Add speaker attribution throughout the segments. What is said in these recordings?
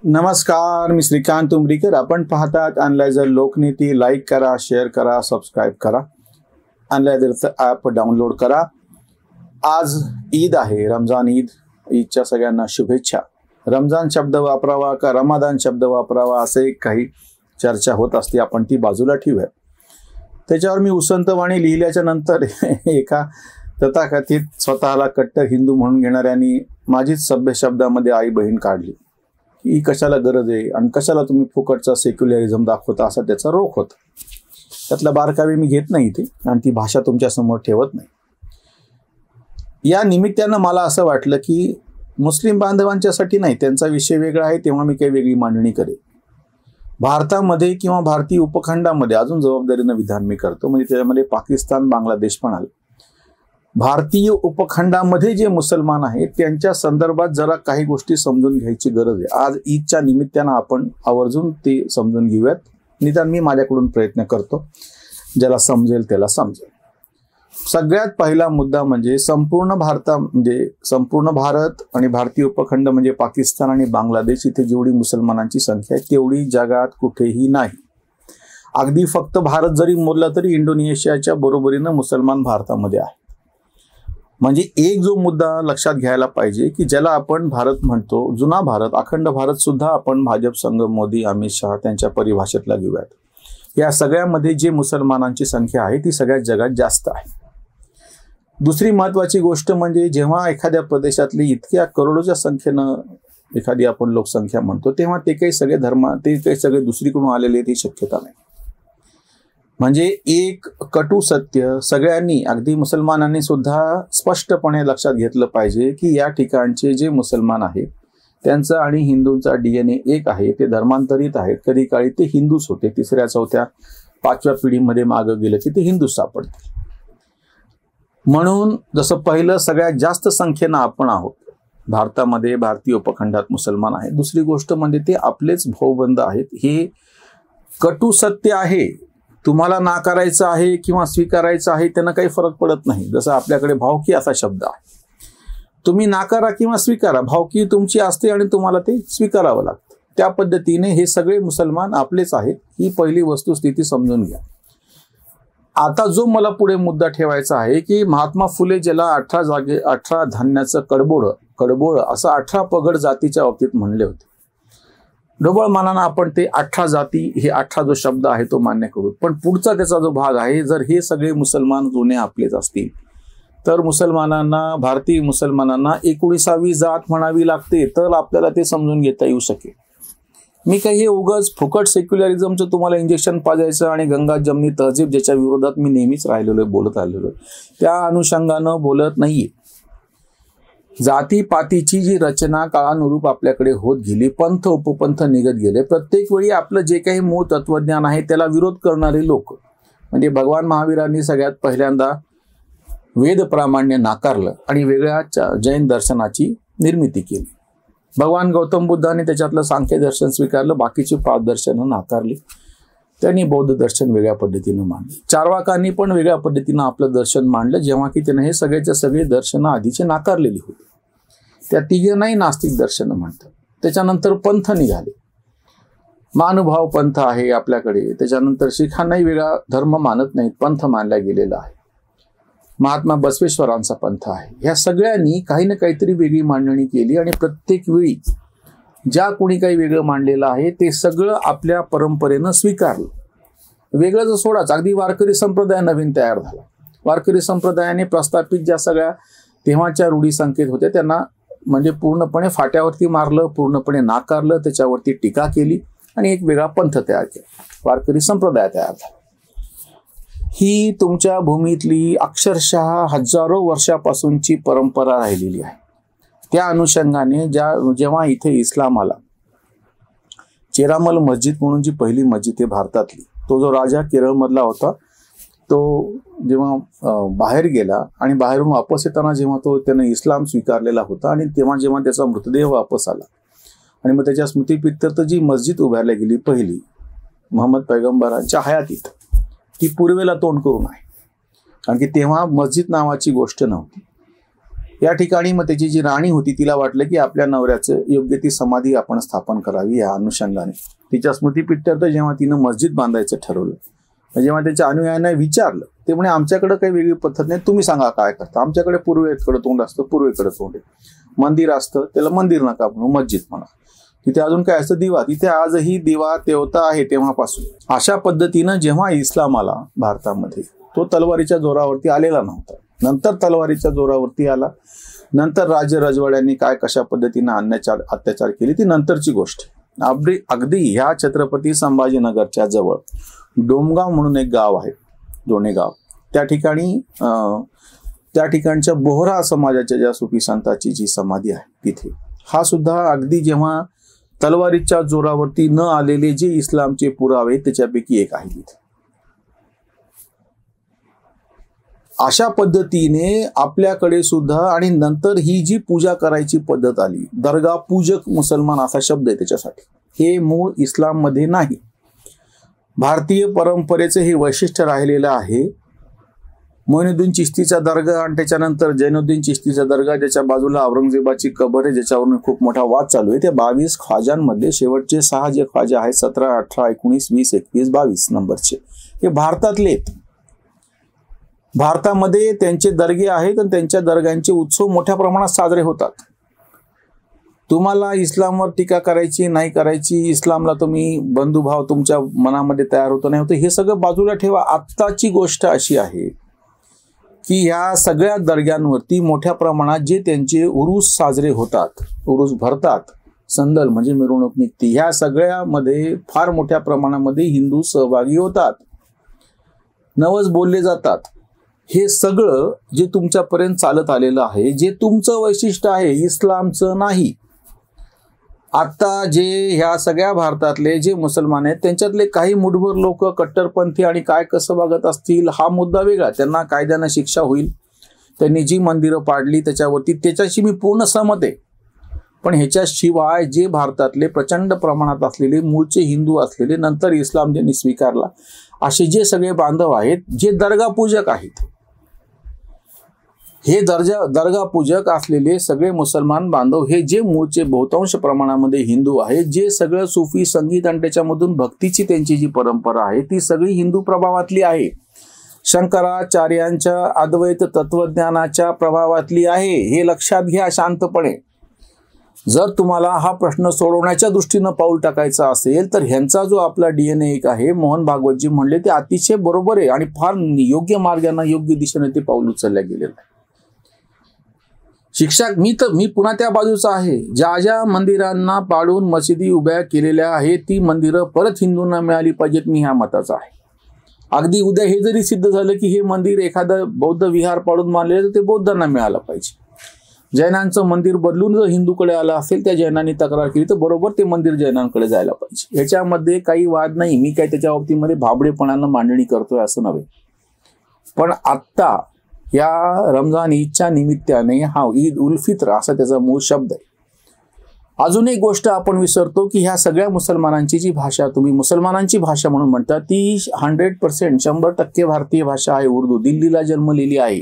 Speaker 1: नमस्कार, मी श्रीकांत उमरीकर. आपण पाहतात अनलायझर लोकनीती. लाईक करा, शेअर करा, सबस्क्राईब करा. अनलायझरचं ॲप डाउनलोड करा. आज ईद आहे, रमजान ईद. ईदच्या सगळ्यांना शुभेच्छा. रमजान शब्द वापरावा का रमादान शब्द वापरावा असे काही चर्चा होत असते. आपण ती बाजूला ठेवूया. त्याच्यावर मी उसंतवाणी लिहिल्याच्या नंतर एका तथाकथित स्वतःला कट्टर हिंदू म्हणून घेणाऱ्यांनी माझीच सभ्य शब्दामध्ये आई बहीण काढली की कशाला गरज आहे आणि कशाला तुम्ही फुकटचा सेक्युलरिझम दाखवता, असा त्याचा रोख होता. त्यातला बारकावे मी घेत नाही इथे आणि ती भाषा तुमच्यासमोर ठेवत नाही. या निमित्तानं मला असं वाटलं की मुस्लिम बांधवांच्यासाठी नाही, त्यांचा विषय वेगळा आहे, तेव्हा मी काही वेगळी मांडणी करेन. भारतामध्ये किंवा भारतीय उपखंडामध्ये अजून जबाबदारीनं विधान मी करतो, म्हणजे त्याच्यामध्ये पाकिस्तान, बांगलादेश पण आलं. भारतीय उपखंडामध्ये जे मुसलमान आहेत त्यांच्या संदर्भात जरा काही गोष्टी समजून घ्यायची गरज आहे. आज ईदच्या निमित्तानं आपण आवर्जून ते समजून घेऊयात. निदान मी माझ्याकडून प्रयत्न करतो, ज्याला समजेल त्याला समजेल. सगळ्यात पहिला मुद्दा म्हणजे संपूर्ण भारत आणि भारतीय उपखंड म्हणजे पाकिस्तान आणि बांगलादेश, इथे जेवढी मुसलमानांची संख्या आहे तेवढी जगात कुठेही नाही. अगदी फक्त भारत जरी मोडला तरी इंडोनेशियाच्या बरोबरीनं मुसलमान भारतामध्ये आहे. म्हणजे एक जो मुद्दा लक्षात घ्यायला पाहिजे की ज्याला आपण भारत म्हणतो, जुना भारत, अखंड भारत सुद्धा आपण भाजप संघ, मोदी, अमित शहा त्यांच्या परिभाषेतला घेऊयात. या सगळ्यामध्ये जे मुसलमानांची संख्या आहे ती सगळ्यात जगात जास्त आहे. दुसरी महत्त्वाची गोष्ट म्हणजे जेव्हा एखाद्या प्रदेशातली इतक्या करोडोच्या संख्येनं एखादी आपण लोकसंख्या म्हणतो, तेव्हा ते काही सगळे दुसरीकडून आलेले आहेत ही शक्यता नाही. म्हणजे एक कटू सत्य सगळ्यांनी, अगदी मुसलमानांनी सुद्धा स्पष्टपणे लक्षात घेतलं पाहिजे की या ठिकाणचे जे मुसलमान आहेत त्यांचा आणि हिंदूंचा DNA एक आहे. ते धर्मांतरित आहेत. कधी काळी ते हिंदूच होते, 3ऱ्या 4थ्या 5व्या पिढीमध्ये मागं गेलं की ते हिंदूच सापडते. म्हणून जसं पहिलं सगळ्यात जास्त संख्येनं आपण आहोत भारतामध्ये, भारतीय उपखंडात मुसलमान आहेत. दुसरी गोष्ट म्हणजे ते आपलेच भाऊबंद आहेत. हे कटू सत्य आहे. तुम्हाला नाकारायचं आहे किंवा स्वीकारायचं आहे त्यांना काही फरक पडत नाही. जसं आपल्याकडे भावकी असा शब्द आहे. तुम्ही नाकारा किंवा स्वीकारा, भावकी तुमची असते आणि तुम्हाला ते स्वीकारावं लागतं. त्या पद्धतीने हे सगळे मुसलमान आपलेच आहेत. ही पहिली वस्तुस्थिती समजून घ्या. आता जो मला पुढे मुद्दा ठेवायचा आहे की महात्मा फुले ज्याला 18 धान्याचं कडबोळ असं 18 पगड जातीच्या बाबतीत म्हणले होते. ढोबळ मानानं आपण ते 18 जाती, हे 18 जो शब्द आहे तो मान्य करू. पण पुढचा त्याचा जो भाग आहे, जर हे सगळे मुसलमान जुने आपलेच असतील तर भारतीय मुसलमानांना 19वी जात म्हणावी लागते, तर आपल्याला ते समजून घेता येऊ शकेल. मी काही हे उगाच फुकट सेक्युलरिझमचं तुम्हाला इंजेक्शन पाजायचं आणि गंगा जमनी तहजीब ज्याच्या विरोधात मी नेहमीच बोलत राहिलेलो त्या अनुषंगानं बोलत नाहीये. जातीपातीची जी रचना काळानुरूप आपल्याकडे होत गेली, पंथ उपपंथ निघत गेले. प्रत्येक वेळी आपलं जे काही मूळ तत्वज्ञान आहे त्याला विरोध करणारे लोक, म्हणजे भगवान महावीरांनी सगळ्यात पहिल्यांदा वेद प्रामाण्य नाकारलं आणि वेगळ्या जैन दर्शनाची निर्मिती केली. भगवान गौतम बुद्धाने त्याच्यातलं सांख्य दर्शन स्वीकारलं, बाकीची 5 दर्शनं नाकारली. त्यांनी बौद्ध दर्शन वेगळ्या पद्धतीनं मांडलं. चार्वाकांनी पण वेगळ्या पद्धतीनं आपलं दर्शन मांडलं, जेव्हा की त्यानं हे सगळेच्या सगळे दर्शनं आधीचे नाकारलेली होती. त्या तिघांनाही नास्तिक दर्शनं म्हणतात. त्याच्यानंतर पंथ निघाले. महानुभाव पंथ आहे आपल्याकडे. त्याच्यानंतर शिखांनाही वेगळा धर्म मानत नाहीत, पंथ मानला गेलेला आहे. महात्मा बसवेश्वरांचा पंथ आहे. ह्या सगळ्यांनी काही ना काहीतरी वेगळी मांडणी केली आणि प्रत्येक वेळी ज्या कोणी काही वेगळं मांडलेलं आहे ते सगळं आपल्या परंपरेनं स्वीकारलं. वेगळं जर सोडाच, अगदी वारकरी संप्रदाय नवीन तयार झाला. वारकरी संप्रदायाने प्रस्थापित ज्या सगळ्या तेव्हाच्या रूढी संकेत होते त्यांना म्हणजे पूर्णपणे फाट्यावरती मारलं, पूर्णपणे नाकारलं, त्याच्यावरती टीका केली आणि एक वेगळा पंथ तयार केला. वारकरी संप्रदाय तयार झाला. ही तुमच्या भूमीतली अक्षरशः हजारो वर्षापासूनची परंपरा राहिलेली आहे. त्या अनुषंगाने जेव्हा इथे इस्लाम आला, चेरामल मस्जिद म्हणून जी पहिली मस्जिद आहे भारतातली, तो जो राजा केरळमधला होता, तो जेव्हा बाहेर गेला आणि बाहेरून वापस येताना जेव्हा त्यानं इस्लाम स्वीकारलेला होता आणि जेव्हा त्याचा मृतदेह वापस आला आणि मग त्याच्या स्मृतिप्रित्यर्थ जी मस्जिद उभारली गेली पहिली मोहम्मद पैगंबरांच्या हयातीत, ती पूर्वेला तोंड करून आहे. कारण की तेव्हा मस्जिद नावाची गोष्ट नव्हती. या ठिकाणी मग त्याची जी राणी होती तिला वाटलं की आपल्या नवऱ्याचं योग्य ती समाधी आपण स्थापन करावी या अनुषंगाने तिच्या स्मृतीप्रित्यर्थ जेव्हा तिनं मस्जिद बांधायचं ठरवलं, जेव्हा त्याच्या अनुयायांना विचारलं ते म्हणे आमच्याकडे काही वेगळी पद्धत नाही, तुम्ही सांगा काय करता. आमच्याकडे पूर्वेकडे तोंड असतं, पूर्वेकडे तोंड आहे. मंदिर असतं त्याला मंदिर नका म्हणू, मस्जिद म्हणा. तिथे अजून काय असतं, दिवा. तिथे आजही दिवा देवता आहे तेव्हापासून. अशा पद्धतीनं जेव्हा इस्लाम आला भारतामध्ये तो तलवारीच्या जोरावरती आलेला नव्हता. नंतर तलवारीच्या जोरावरती आला. नंतर राज्य रजवाड्यांनी काय कशा पद्धतीनं अत्याचार केले ती नंतरची गोष्ट. अगदी ह्या छत्रपती संभाजीनगरच्या जवळ डोमगाव म्हणून एक गाव आहे, दोणेगाव. त्या ठिकाणच्या बोहरा समाजाच्या ज्या सुफी संताची जी समाधी आहे तिथे हा सुद्धा अगदी जेव्हा तलवारीच्या जोरावरती न आलेले जे इस्लामचे पुरावे त्याच्यापैकी एक आहे तिथे. अशा पद्धतीने आपल्याकडे सुद्धा आणि नंतर ही जी पूजा करायची पद्धत आली, दर्गा पूजक मुसलमान असा शब्द आहे त्याच्यासाठी, हे मूळ इस्लाम मध्ये नाही. भारतीय परंपरेचे हे वैशिष्ट्य राहिलेलं आहे. मोइनुद्दीन चिश्तीचा दर्गा आणि त्याच्यानंतर जैनुद्दीन चिश्तीचा दर्गा, ज्याच्या बाजूला औरंगजेबाची कबर आहे, ज्याच्यावरून खूप मोठा वाद चालू आहे. त्या 22 ख्वाजांमध्ये शेवटचे 6 जे ख्वाजा आहेत 17, 18, 19, 20, 21, 22 नंबरचे हे भारतातले आहेत. भारतामध्ये त्यांचे दर्गे आहेत आणि त्यांच्या दर्ग्यांचे उत्सव मोठ्या प्रमाणात साजरे होतात. तुम्हाला इस्लामवर टीका करायची नाही करायची, इस्लामला तुम्ही बंधुभाव तुमच्या मनामध्ये तयार होतो नाही होतं, हे सगळं बाजूला ठेवा. आत्ताची गोष्ट अशी आहे की ह्या सगळ्या दर्ग्यांवरती मोठ्या प्रमाणात जे त्यांचे उरूस साजरे होतात, उरूस भरतात, संदल म्हणजे मिरवणूक निघते, ह्या सगळ्यामध्ये फार मोठ्या प्रमाणामध्ये हिंदू सहभागी होतात, नवस बोलले जातात. हे सगळं जे तुमच्यापर्यंत चालत आलेलं आहे, जे तुमचं वैशिष्ट्य आहे, इस्लामचं नाही. आता जे ह्या सगळ्या भारतातले जे मुसलमान आहेत त्यांच्यातले काही मुठभर लोक कट्टरपंथी आणि काय कसं वागत असतील हा मुद्दा वेगळा, त्यांना कायद्यानं शिक्षा होईल. त्यांनी जी मंदिरं पाडली त्याच्याशी मी पूर्ण सहमत आहे. पण ह्याच्याशिवाय जे भारतातले प्रचंड प्रमाणात असलेले मूळचे हिंदू असलेले, नंतर इस्लाम ज्यांनी स्वीकारला, असे जे सगळे बांधव आहेत जे दर्गा पूजक आहेत, हे दर्गा पूजक असलेले सगळे मुसलमान बांधव हे जे मूळचे बहुतांश प्रमाणामध्ये हिंदू आहेत, जे सगळं सुफी संगीत आणि त्याच्यामधून भक्तीची त्यांची जी परंपरा आहे ती सगळी हिंदू प्रभावातली आहे, शंकराचार्यांच्या अद्वैत तत्वज्ञानाच्या प्रभावातली आहे. हे लक्षात घ्या शांतपणे. जर तुम्हाला हा प्रश्न सोडवण्याच्या दृष्टीनं पाऊल टाकायचा असेल तर ह्यांचा जो आपला DNA एक आहे, मोहन भागवतजी म्हणले ते अतिशय बरोबर आहे आणि फार योग्य मार्गाने योग्य दिशेने ते पाऊल उचलल्या गेलेलं आहे. शिक्षा मी पुन्हा त्या बाजूचा आहे. ज्या मंदिरांना पाडून मशिदी उभ्या केलेल्या आहेत ती मंदिरं परत हिंदूंना मिळाली पाहिजेत, मी ह्या मताचा आहे. अगदी उद्या हे जरी सिद्ध झालं की हे मंदिर एखादं बौद्ध विहार पाडून मानले तर ते बौद्धांना मिळालं पाहिजे. जैनांचं मंदिर बदलून जर हिंदूकडे आलं असेल, त्या जैनांनी तक्रार केली तर बरोबर ते मंदिर जैनांकडे जायला पाहिजे. ह्याच्यामध्ये काही वाद नाही. मी काही त्याच्या बाबतीमध्ये भाबडेपणानं मांडणी करतोय असं नव्हे. पण आत्ता या रमजान ईदच्या निमित्ताने हा ईद उल फित्र असा त्याचा मूळ शब्द आहे. अजून एक गोष्ट आपण विसरतो की ह्या सगळ्या मुसलमानांची जी भाषा तुम्ही मुसलमानांची भाषा म्हणून म्हणता ती 100% 100% भारतीय भाषा आहे, उर्दू. दिल्लीला जन्मलेली आहे.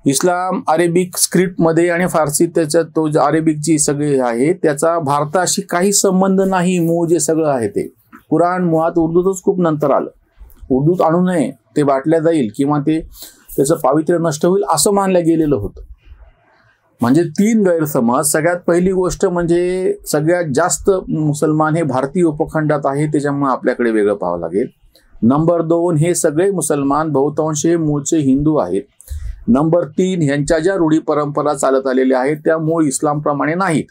Speaker 1: इस्लाम अरेबिक स्क्रिप्टमध्ये आणि फारसीत त्याच्यात तो अरेबिक जी सगळे आहे त्याचा भारताशी काही संबंध नाही. मूळ जे सगळं आहे ते कुराण मुळात उर्दूतच खूप नंतर आलं. उर्दूत आणू नये, ते बाटल्या जाईल किंवा त्याचं पावित्र्य नष्ट होईल असं मानलं गेलेलं होतं. म्हणजे 3 गैरसमज. सगळ्यात पहिली गोष्ट म्हणजे सगळ्यात जास्त मुसलमान हे भारतीय उपखंडात आहे, त्याच्यामुळे आपल्याकडे वेगळं पाहावं लागेल. नंबर 2 हे सगळे मुसलमान बहुतांश मूळचे हिंदू आहेत. नंबर 3 ह्यांच्या ज्या रूढी परंपरा चालत आलेल्या आहेत त्या मूळ इस्लामप्रमाणे नाहीत,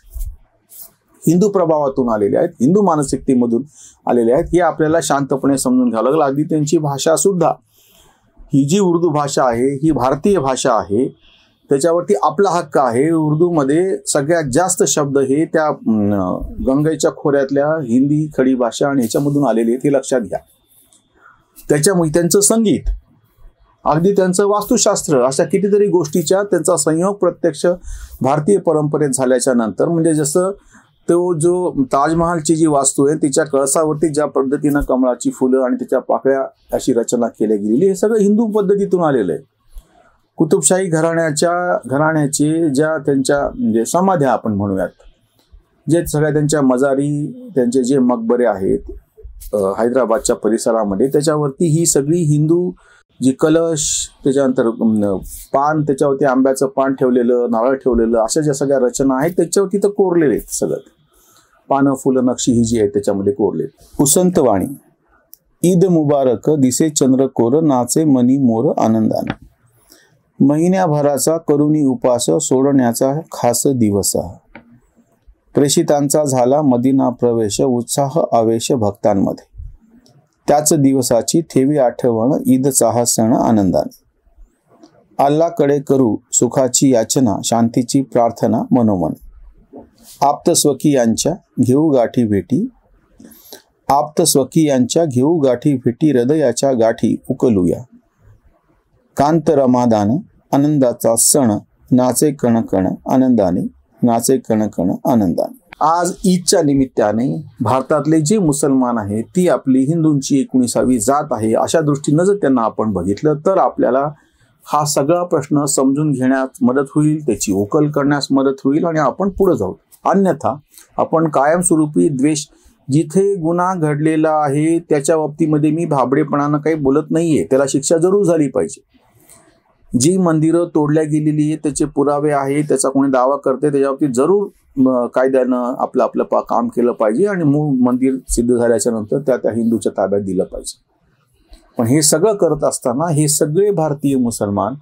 Speaker 1: हिंदू प्रभावातून आलेल्या आहेत, हिंदू मानसिकतेमधून आलेल्या आहेत. हे आपल्याला शांतपणे समजून घ्यावं लागेल. अगदी त्यांची भाषा सुद्धा, ही जी उर्दू भाषा आहे ही भारतीय भाषा आहे, त्याच्यावरती आपला हक्क आहे. उर्दूमध्ये सगळ्यात जास्त शब्द हे त्या गंगेच्या खोऱ्यातल्या हिंदी खडी भाषा आणि ह्याच्यामधून आलेले आहेत, हे लक्षात घ्या. त्याच्यामुळे त्यांचं संगीत, अगदी त्यांचं वास्तुशास्त्र, अशा कितीतरी गोष्टीच्या त्यांचा संयोग प्रत्यक्ष भारतीय परंपरेत झाल्याच्या नंतर, म्हणजे जसं तो जो ताजमहालची जी वास्तू आहे तिच्या कळसावरती ज्या पद्धतीनं कमळाची फुलं आणि त्याच्या पाकळ्या अशी रचना केल्या गेलेली, हे सगळं हिंदू पद्धतीतून आलेलं आहे. कुतुबशाही घराण्याचे ज्या त्यांच्या म्हणजे समाध्या आपण म्हणूयात, जे सगळ्या त्यांच्या मजारी, त्यांचे जे मकबरे आहेत हैदराबादच्या परिसरामध्ये, त्याच्यावरती ही सगळी हिंदू जी कलश, त्याच्यानंतर पान, त्याच्यावरती आंब्याचं पान ठेवलेलं, नारळ ठेवलेलं, अशा ज्या सगळ्या रचना आहेत त्याच्यावरती तर कोरलेले आहेत सगळं. पानं, फुलं, नक्षी ही जी आहे त्याच्यामध्ये कोरले. उसंतवाणी. ईद मुबारक दिसे चंद्र कोर, नाचे मनी मोर आनंदाने. महिन्याभराचा करुणी उपास, सोडण्याचा खास दिवस. प्रेषितांचा झाला मदिना प्रवेश, उत्साह आवेश भक्तांमध्ये. त्याच दिवसाची ठेवी आठवण, ईदचा हा सण आनंदाने. अल्लाकडे करू सुखाची याचना, शांतीची प्रार्थना मनोमन. आप्तस्वकीयांच्या घेऊ गाठी भेटी, आप्तस्वकीयांच्या घेऊ गाठी भेटी, हृदयाच्या गाठी उकलूया. कांत रमादान आनंदाचा सण, नाचे कणकण आनंदाने, नाचे कणकण आनंदाने. आज ईदच्या निमित्ताने भारतातले जे मुसलमान आहेत ती आपली हिंदूंची 19वी जात आहे अशा दृष्टीनं जर त्यांना आपण बघितलं तर आपल्याला हा सगळा प्रश्न समजून घेण्यास मदत होईल, त्याची उकल करण्यास मदत होईल आणि आपण पुढे जाऊ. अन्यथा आपण कायमस्वरूपी द्वेष, जिथे गुन्हा घडलेला आहे त्याच्या बाबतीमध्ये मी भाबडेपणानं काही बोलत नाहीये, त्याला शिक्षा जरूर झाली पाहिजे. जी मंदिरं तोडल्या गेलेली आहेत त्याचे पुरावे आहे, त्याचा कोणी दावा करते, त्याच्यावरती जरूर कायद्यानं आपलं काम केलं पाहिजे आणि मूळ मंदिर सिद्ध झाल्याच्या नंतर त्या हिंदूच्या ताब्यात दिलं पाहिजे. पण हे सगळं करत असताना हे सगळे भारतीय मुसलमान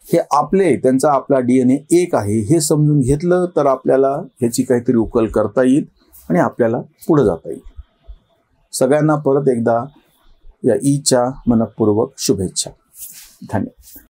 Speaker 1: हे त्यांचा आपला DNA एक आहे हे समजून घेतलं तर आपल्याला ह्याची काहीतरी उकल करता येईल आणि आपल्याला पुढे जाता येईल. सगळ्यांना परत एकदा या ईदच्या मनपूर्वक शुभेच्छा. धन्यवाद.